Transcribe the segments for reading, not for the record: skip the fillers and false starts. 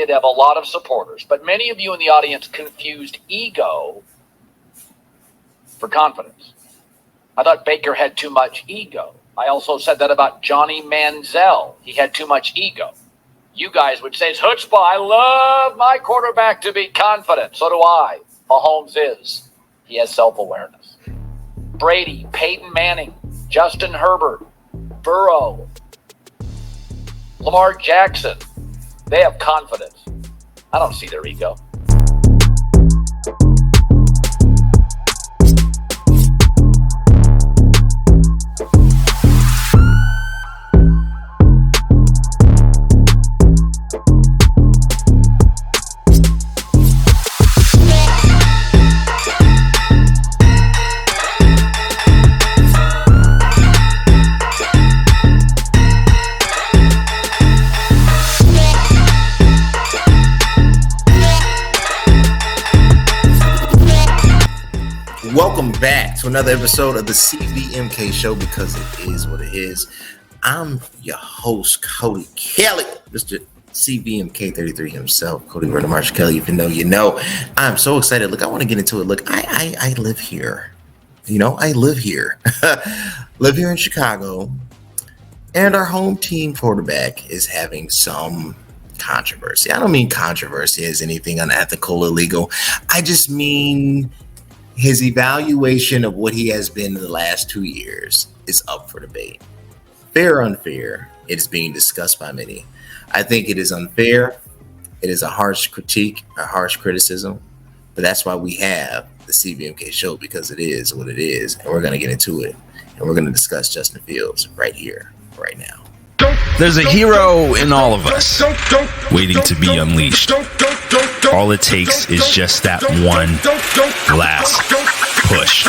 did have a lot of supporters, but many of you in the audience confused ego for confidence. I thought Baker had too much ego. I also said that about Johnny Manziel. He had too much ego. You guys would say it's chutzpah. I love my quarterback to be confident. So do I. Mahomes is. He has self-awareness. Brady, Peyton Manning, Justin Herbert, Burrow, Lamar Jackson. They have confidence. I don't see their ego. Welcome back to another episode of the CVMK Show, because it is what it is. I'm your host, Cody Kelly, Mr. CVMK33 himself, Cody Marsh Kelly. If you know, you know. I'm so excited. Look, I want to get into it. Look, I live here. I live here. Live here in Chicago. And our home team quarterback is having some controversy. I don't mean controversy as anything unethical or illegal. I just mean his evaluation of what he has been in the last 2 years is up for debate. Fair or unfair, it is being discussed by many. I think it is unfair. It is a harsh critique, a harsh criticism, but that's why we have the CVMK Show, because it is what it is, and we're going to get into it, and we're going to discuss Justin Fields right here, right now. There's a hero in all of us waiting to be unleashed. All it takes is just that one last push.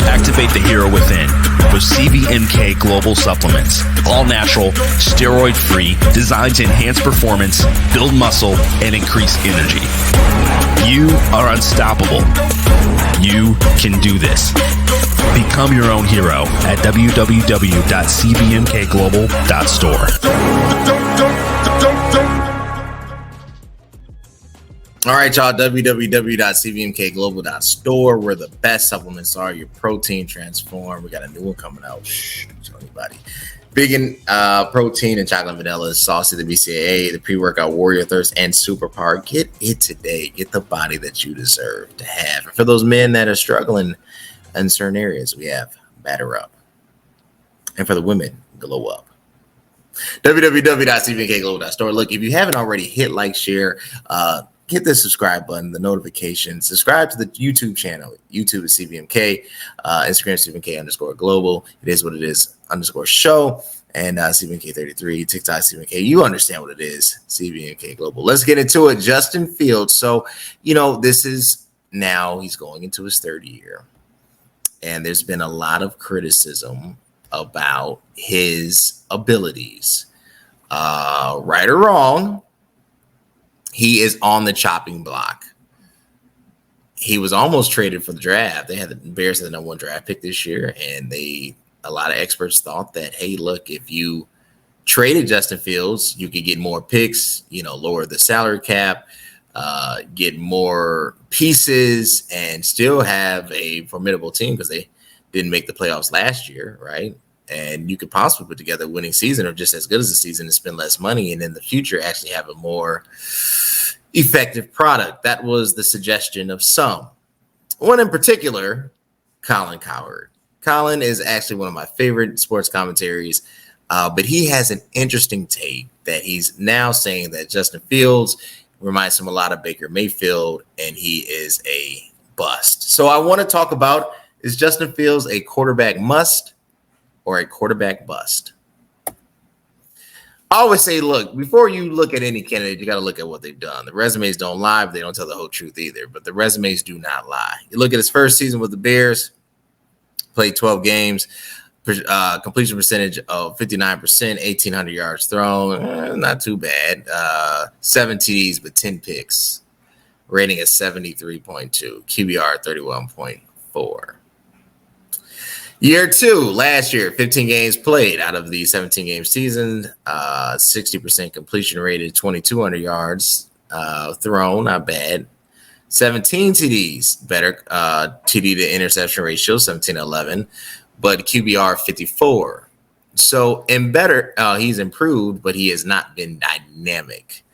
Activate the hero within with CVMK Global Supplements. All natural, steroid-free, designed to enhance performance, build muscle, and increase energy. You are unstoppable. You can do this. Become your own hero at www.cvmkglobal.store. All right, y'all, www.cvmkglobal.store, where the best supplements are. Your protein transform. We got a new one coming out. Shh, don't tell anybody. Vegan protein and chocolate vanilla, saucy, the BCAA, the pre-workout warrior thirst, and superpower. Get it today. Get the body that you deserve to have. And for those men that are struggling in certain areas, we have Batter Up. And for the women, Glow Up. www.cvmkglobal.store. Look, if you haven't already, hit like, share, hit the subscribe button, the notifications, subscribe to the YouTube channel. YouTube is CVMK, Instagram CVMK_global. It is what it is _show, and CVMK33, TikTok CVMK. You understand what it is, CVMK Global. Let's get into it. Justin Fields. So, this is now he's going into his third year, and there's been a lot of criticism about his abilities, right or wrong. He is on the chopping block. He was almost traded for the draft. They had the Bears had the number one draft pick this year, and a lot of experts thought that, hey, look, if you traded Justin Fields, you could get more picks, lower the salary cap, get more pieces, and still have a formidable team, because they didn't make the playoffs last year, right? And you could possibly put together a winning season, or just as good as a season, and spend less money, and in the future actually have a more effective product. That was the suggestion of some. One in particular, Colin Cowherd. Colin is actually one of my favorite sports commentaries, but he has an interesting take that he's now saying that Justin Fields reminds him a lot of Baker Mayfield, and he is a bust. So I want to talk about, is Justin Fields a quarterback must or a quarterback bust? I always say, look, before you look at any candidate, you got to look at what they've done. The resumes don't lie, but they don't tell the whole truth either. But the resumes do not lie. You look at his first season with the Bears, played 12 games, completion percentage of 59%, 1,800 yards thrown, not too bad. 7 TDs, but 10 picks. Rating at 73.2, QBR 31.4. Year two, last year, 15 games played out of the 17-game season, 60% completion rate, 2,200 yards, thrown, not bad. 17 TDs, better TD to interception ratio, 17-11, but QBR 54. So in better, he's improved, but he has not been dynamic.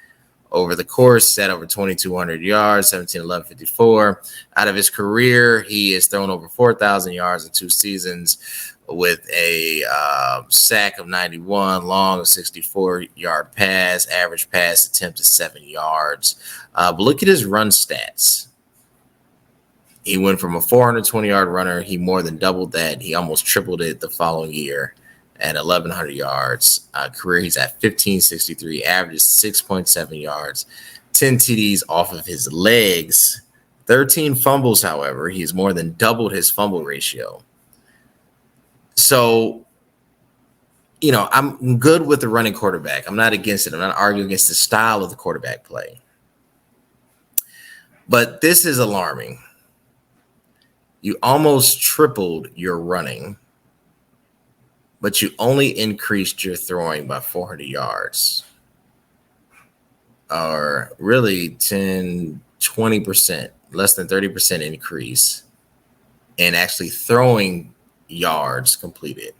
Over the course, set over 2,200 yards, 17-11, 54. Out of his career, he has thrown over 4,000 yards in 2 seasons with a sack of 91, long 64-yard pass, average pass attempt is 7 yards. But look at his run stats. He went from a 420-yard runner. He more than doubled that. He almost tripled it the following year at 1,100 yards. Career, he's at 1,563, averages 6.7 yards, 10 TDs off of his legs, 13 fumbles, however. He's more than doubled his fumble ratio. So, you know, I'm good with the running quarterback. I'm not against it. I'm not arguing against the style of the quarterback play. But this is alarming. You almost tripled your running, but you only increased your throwing by 400 yards. Or really 10, 20%, less than 30% increase in actually throwing yards completed.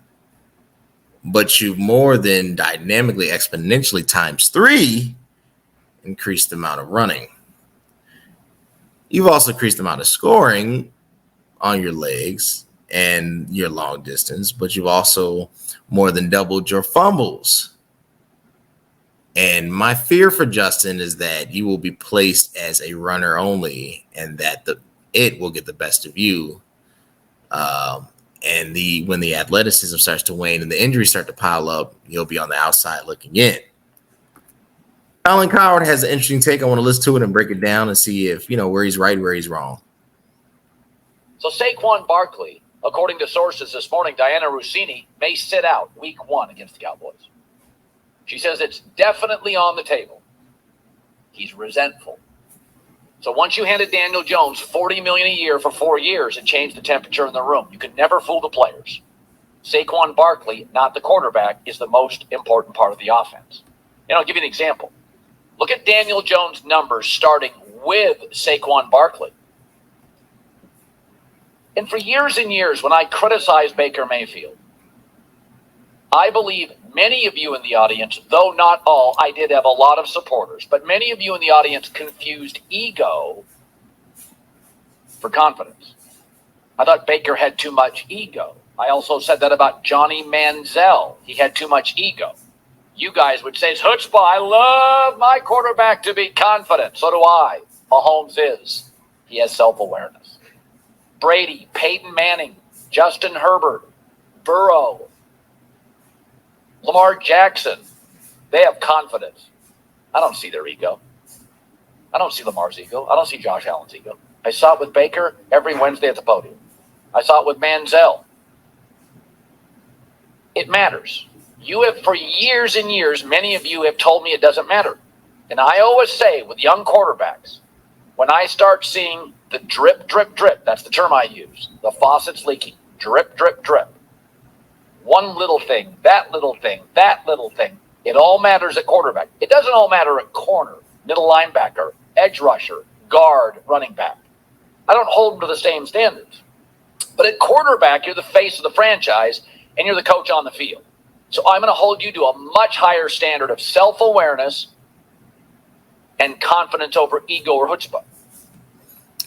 But you've more than dynamically, exponentially times 3 increased the amount of running. You've also increased the amount of scoring on your legs and your long distance, but you've also more than doubled your fumbles. And my fear for Justin is that you will be placed as a runner only, and that it will get the best of you. And when the athleticism starts to wane and the injuries start to pile up, you'll be on the outside looking in. Colin Cowherd has an interesting take. I want to listen to it and break it down and see if, where he's right, where he's wrong. So Saquon Barkley, according to sources this morning, Diana Rossini may sit out week 1 against the Cowboys. She says it's definitely on the table. He's resentful. So once you handed Daniel Jones $40 million a year for 4 years, it changed the temperature in the room. You could never fool the players. Saquon Barkley, not the quarterback, is the most important part of the offense. And I'll give you an example. Look at Daniel Jones' numbers starting with Saquon Barkley. And for years and years, when I criticized Baker Mayfield, I believe many of you in the audience, though not all, I did have a lot of supporters, but many of you in the audience confused ego for confidence. I thought Baker had too much ego. I also said that about Johnny Manziel. He had too much ego. You guys would say, it's chutzpah. I love my quarterback to be confident. So do I. Mahomes is. He has self-awareness. Brady, Peyton Manning, Justin Herbert, Burrow, Lamar Jackson, they have confidence. I don't see their ego. I don't see Lamar's ego. I don't see Josh Allen's ego. I saw it with Baker every Wednesday at the podium. I saw it with Manziel. It matters. You have, for years and years, many of you have told me it doesn't matter. And I always say with young quarterbacks, when I start seeing the drip, drip, drip, that's the term I use, the faucet's leaking, drip, drip, drip. One little thing, that little thing, that little thing. It all matters at quarterback. It doesn't all matter at corner, middle linebacker, edge rusher, guard, running back. I don't hold them to the same standards. But at quarterback, you're the face of the franchise, and you're the coach on the field. So I'm going to hold you to a much higher standard of self-awareness and confidence over ego or chutzpah.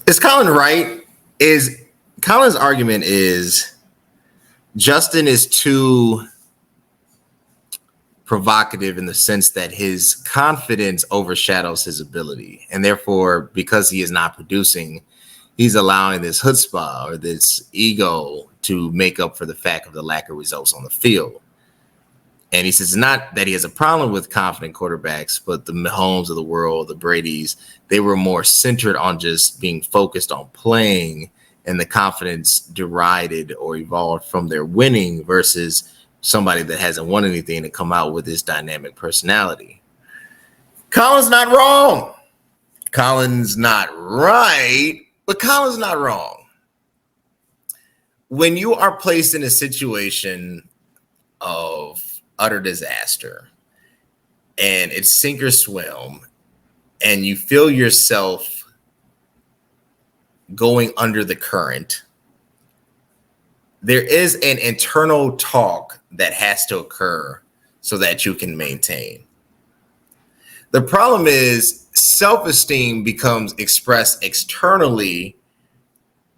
Is Colin right? Colin's argument is Justin is too provocative in the sense that his confidence overshadows his ability. And therefore, because he is not producing, he's allowing this chutzpah or this ego to make up for the fact of the lack of results on the field. And he says not that he has a problem with confident quarterbacks, but the Mahomes of the world, the Bradys, they were more centered on just being focused on playing, and the confidence derided or evolved from their winning versus somebody that hasn't won anything to come out with this dynamic personality. Colin's not wrong. Colin's not right, but Colin's not wrong. When you are placed in a situation of utter disaster and it's sink or swim, and you feel yourself going under the current, there is an internal talk that has to occur so that you can maintain. The problem is self-esteem becomes expressed externally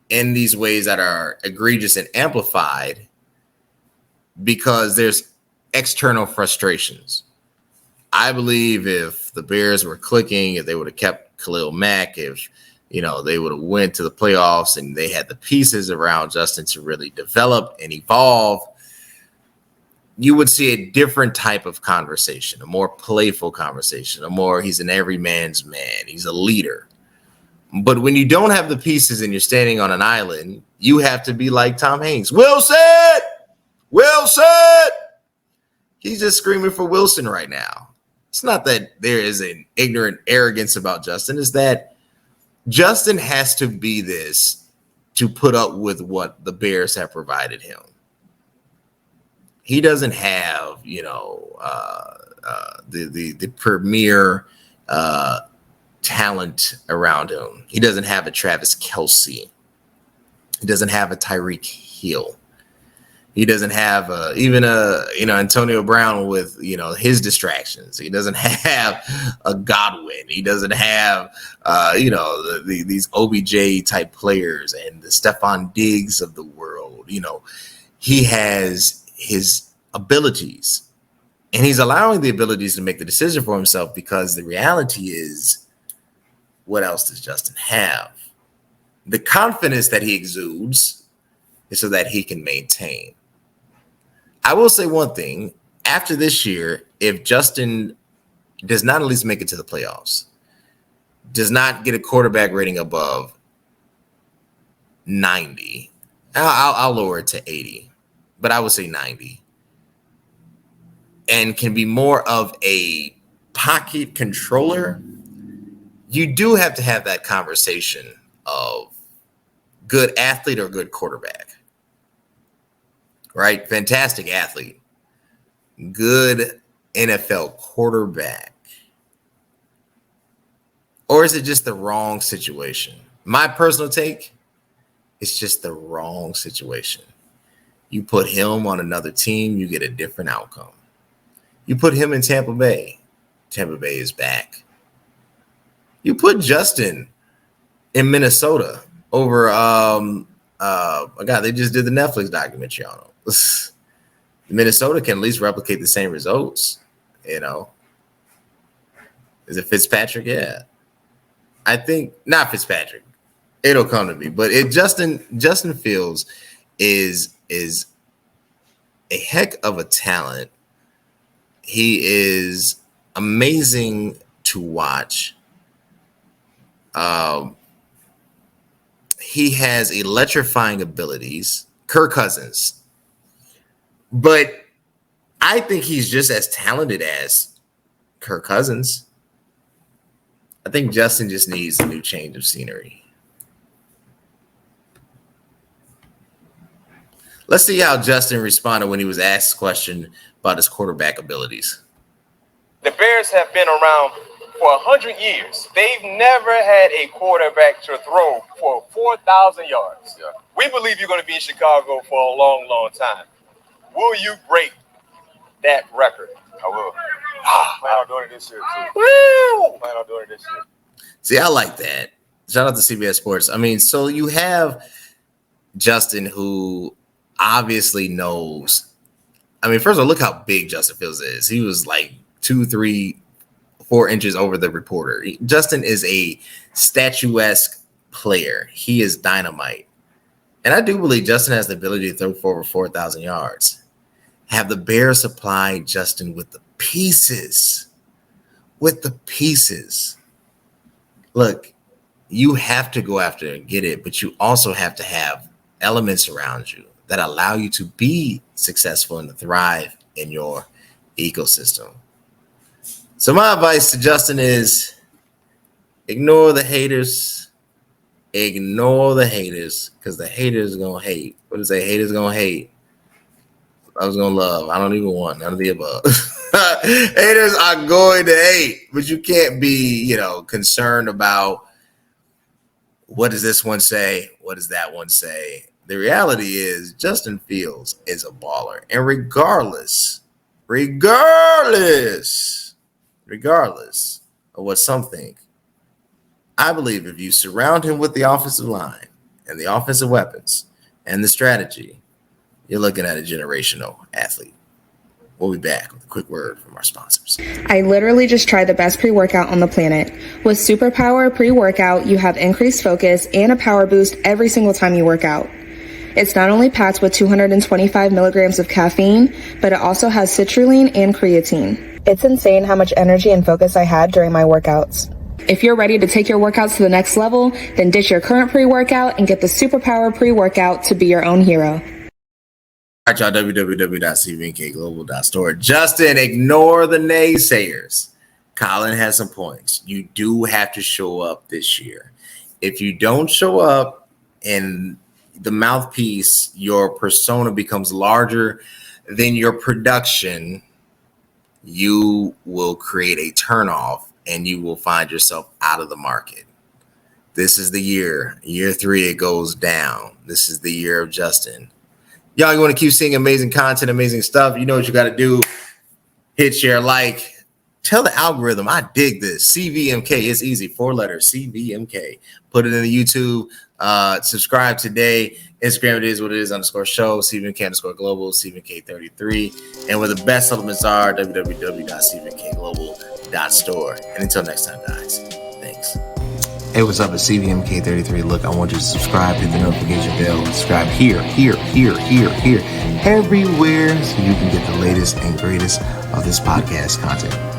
in these ways that are egregious and amplified because there's external frustrations. I believe if the Bears were clicking, if they would have kept Khalil Mack, if they would have went to the playoffs and they had the pieces around Justin to really develop and evolve, you would see a different type of conversation, a more playful conversation, he's an everyman's man, he's a leader. But when you don't have the pieces and you're standing on an island, you have to be like Tom Hanks. Wilson! Wilson! He's just screaming for Wilson right now. It's not that there is an ignorant arrogance about Justin. It's that Justin has to be this to put up with what the Bears have provided him. He doesn't have, the premier talent around him. He doesn't have a Travis Kelce. He doesn't have a Tyreek Hill. He doesn't have even Antonio Brown with his distractions. He doesn't have a Godwin. He doesn't have these OBJ type players and the Stephon Diggs of the world. He has his abilities, and he's allowing the abilities to make the decision for himself because the reality is, what else does Justin have? The confidence that he exudes is so that he can maintain. I will say one thing. After this year, if Justin does not at least make it to the playoffs, does not get a quarterback rating above 90, I'll lower it to 80, but I would say 90, and can be more of a pocket controller, you do have to have that conversation of good athlete or good quarterback. Right? Fantastic athlete. Good NFL quarterback. Or is it just the wrong situation? My personal take, it's just the wrong situation. You put him on another team, you get a different outcome. You put him in Tampa Bay. Tampa Bay is back. You put Justin in Minnesota over they just did the Netflix documentary on him. Minnesota can at least replicate the same results, Is it Fitzpatrick? Yeah. I think not Fitzpatrick. It'll come to me. But Justin Fields is a heck of a talent. He is amazing to watch. He has electrifying abilities. Kirk Cousins. But I think he's just as talented as Kirk Cousins. I think Justin just needs a new change of scenery. Let's see how Justin responded when he was asked a question about his quarterback abilities. The Bears have been around for 100 years. They've never had a quarterback to throw for 4,000 yards. Yeah. We believe you're going to be in Chicago for a long, long time. Will you break that record? I will. Plan on doing it this year, too. Woo! Plan on doing it this year. See, I like that. Shout out to CBS Sports. I mean, so you have Justin, who obviously knows. I mean, first of all, look how big Justin Fields is. He was like 2, 3, 4 inches over the reporter. Justin is a statuesque player. He is dynamite. And I do believe Justin has the ability to throw for over 4,000 yards. Have the Bears supply Justin with the pieces. Look, you have to go after and get it, but you also have to have elements around you that allow you to be successful and to thrive in your ecosystem. So my advice to Justin is ignore the haters. Ignore the haters, because the haters are going to hate. What is that? Haters going to hate. I was going to love. I don't even want none of the above. Haters are going to hate, but you can't be, concerned about what does this one say? What does that one say? The reality is Justin Fields is a baller. And regardless of what some think, I believe if you surround him with the offensive line and the offensive weapons and the strategy, you're looking at a generational athlete. We'll be back with a quick word from our sponsors. I literally just tried the best pre-workout on the planet. With Superpower pre-workout, you have increased focus and a power boost every single time you work out. It's not only packed with 225 milligrams of caffeine, but it also has citrulline and creatine. It's insane how much energy and focus I had during my workouts. If you're ready to take your workouts to the next level, then ditch your current pre-workout and get the Superpower pre-workout to be your own hero. All right, y'all, www.cvnkglobal.store. Justin, ignore the naysayers. Colin has some points. You do have to show up this year. If you don't show up and the mouthpiece, your persona becomes larger than your production, you will create a turnoff and you will find yourself out of the market. This is the year. Year 3, it goes down. This is the year of Justin. Y'all, you want to keep seeing amazing content, amazing stuff. You know what you got to do. Hit, share, like. Tell the algorithm, I dig this. CVMK, it's easy. 4 letters, CVMK. Put it in the YouTube. Subscribe today. Instagram, it is what it is _show. CVMK _global. CVMK33. And where the best supplements are, www.cvnkglobal.store. And until next time, guys. Thanks. Hey, what's up? It's CVMK33. Look, I want you to subscribe, hit the notification bell, subscribe here, everywhere, so you can get the latest and greatest of this podcast content.